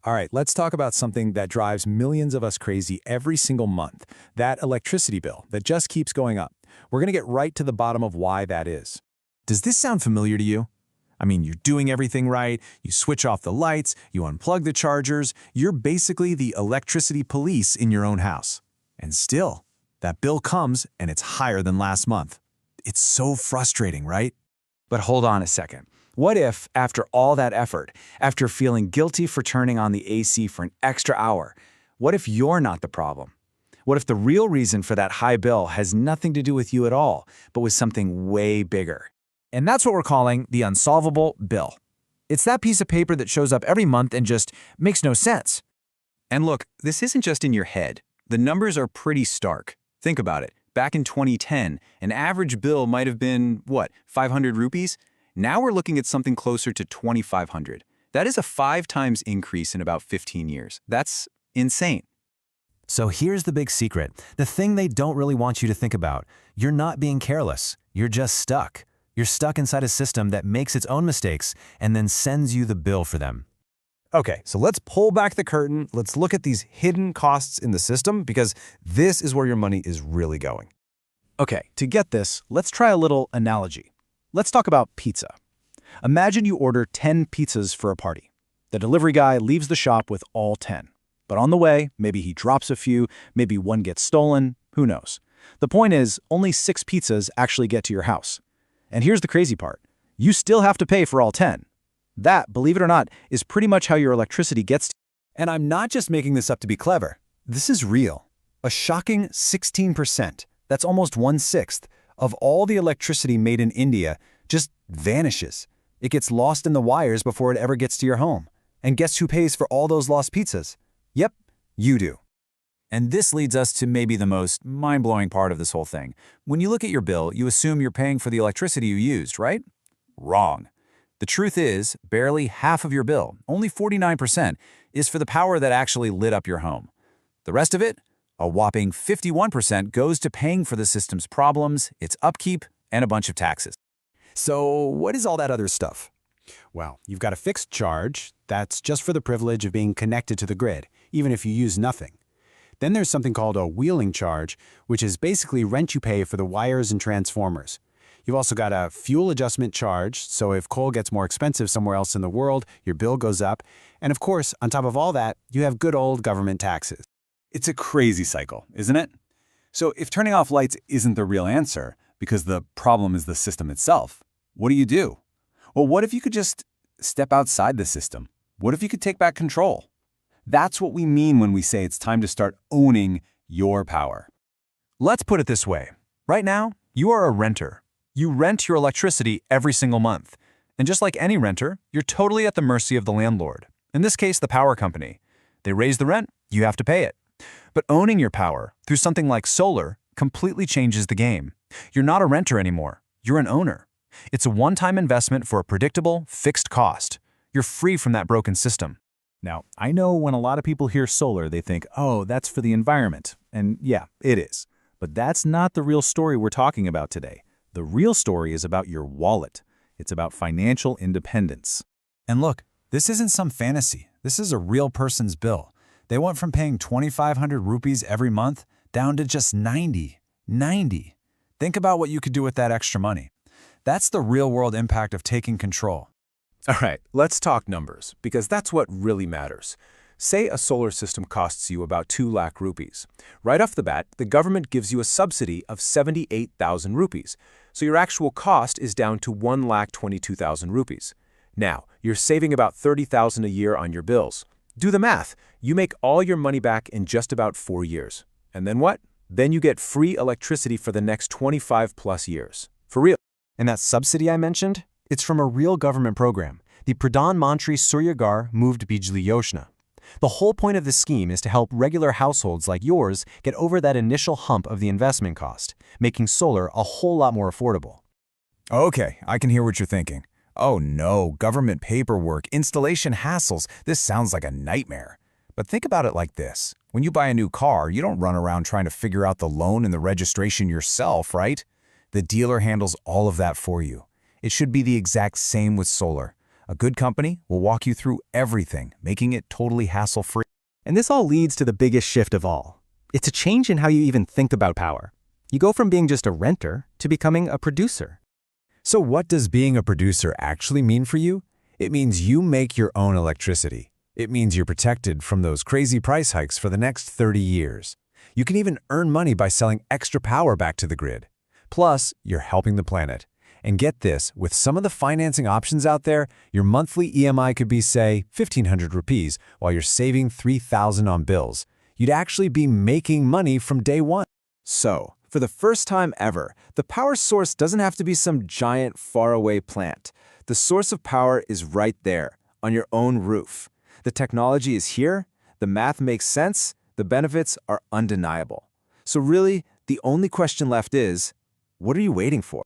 All right, let's talk about something that drives millions of us crazy every single month, that electricity bill that just keeps going up. We're going to get right to the bottom of why that is. Does this sound familiar to you? I mean, you're doing everything right, you switch off the lights, you unplug the chargers, you're basically the electricity police in your own house. And still, that bill comes and it's higher than last month. It's so frustrating, right? But hold on a second. What if, after all that effort, after feeling guilty for turning on the AC for an extra hour, what if you're not the problem? What if the real reason for that high bill has nothing to do with you at all, but with something way bigger? And that's what we're calling the unsolvable bill. It's that piece of paper that shows up every month and just makes no sense. And look, this isn't just in your head. The numbers are pretty stark. Think about it. Back in 2010, an average bill might have been, 500 rupees? Now we're looking at something closer to 2,500. That is a 5 times increase in about 15 years. That's insane. So here's the big secret, the thing they don't really want you to think about. You're not being careless. You're just stuck. You're stuck inside a system that makes its own mistakes and then sends you the bill for them. Okay, so let's pull back the curtain. Let's look at these hidden costs in the system because this is where your money is really going. Okay, to get this, let's try a little analogy. Let's talk about pizza. Imagine you order 10 pizzas for a party. The delivery guy leaves the shop with all 10. But on the way, maybe he drops a few, maybe one gets stolen, who knows. The point is, only 6 pizzas actually get to your house. And here's the crazy part. You still have to pay for all 10. That, believe it or not, is pretty much how your electricity gets to you. And I'm not just making this up to be clever. This is real. A shocking 16%, that's almost 1/6, of all the electricity made in India just vanishes. It gets lost in the wires before it ever gets to your home. And guess who pays for all those lost pizzas? Yep, you do. And this leads us to maybe the most mind-blowing part of this whole thing. When you look at your bill, you assume you're paying for the electricity you used, right? Wrong. The truth is, barely half of your bill, only 49%, is for the power that actually lit up your home. The rest of it, a whopping 51%, goes to paying for the system's problems, its upkeep, and a bunch of taxes. So what is all that other stuff? Well, you've got a fixed charge. That's just for the privilege of being connected to the grid, even if you use nothing. Then there's something called a wheeling charge, which is basically rent you pay for the wires and transformers. You've also got a fuel adjustment charge, so if coal gets more expensive somewhere else in the world, your bill goes up. And of course, on top of all that, you have good old government taxes. It's a crazy cycle, isn't it? So if turning off lights isn't the real answer, because the problem is the system itself, what do? Well, what if you could just step outside the system? What if you could take back control? That's what we mean when we say it's time to start owning your power. Let's put it this way. Right now, you are a renter. You rent your electricity every single month. And just like any renter, you're totally at the mercy of the landlord. In this case, the power company. They raise the rent, you have to pay it. But owning your power through something like solar completely changes the game. You're not a renter anymore. You're an owner. It's a one-time investment for a predictable, fixed cost. You're free from that broken system. Now, I know when a lot of people hear solar, they think, oh, that's for the environment. And yeah, it is. But that's not the real story we're talking about today. The real story is about your wallet. It's about financial independence. And look, this isn't some fantasy. This is a real person's bill. They went from paying 2,500 rupees every month down to just 90. Think about what you could do with that extra money. That's the real-world impact of taking control. All right, let's talk numbers, because that's what really matters. Say a solar system costs you about 2 lakh rupees. Right off the bat, the government gives you a subsidy of 78,000 rupees, so your actual cost is down to 1,22,000 rupees. Now, you're saving about 30,000 a year on your bills. Do the math. You make all your money back in just about 4 years. And then what? Then you get free electricity for the next 25 plus years. For real. And that subsidy I mentioned? It's from a real government program, the Pradhan Mantri Surya Ghar Muft Bijli Yojana. The whole point of this scheme is to help regular households like yours get over that initial hump of the investment cost, making solar a whole lot more affordable. Okay, I can hear what you're thinking. Oh no, government paperwork, installation hassles, this sounds like a nightmare. But think about it like this. When you buy a new car, you don't run around trying to figure out the loan and the registration yourself, right? The dealer handles all of that for you. It should be the exact same with solar. A good company will walk you through everything, making it totally hassle-free. And this all leads to the biggest shift of all. It's a change in how you even think about power. You go from being just a renter to becoming a producer. So what does being a producer actually mean for you? It means you make your own electricity. It means you're protected from those crazy price hikes for the next 30 years. You can even earn money by selling extra power back to the grid. Plus, you're helping the planet. And get this, with some of the financing options out there, your monthly EMI could be, say, 1,500 rupees, while you're saving 3,000 on bills. You'd actually be making money from day one. So, for the first time ever, the power source doesn't have to be some giant, faraway plant. The source of power is right there, on your own roof. The technology is here, the math makes sense, the benefits are undeniable. So really, the only question left is, what are you waiting for?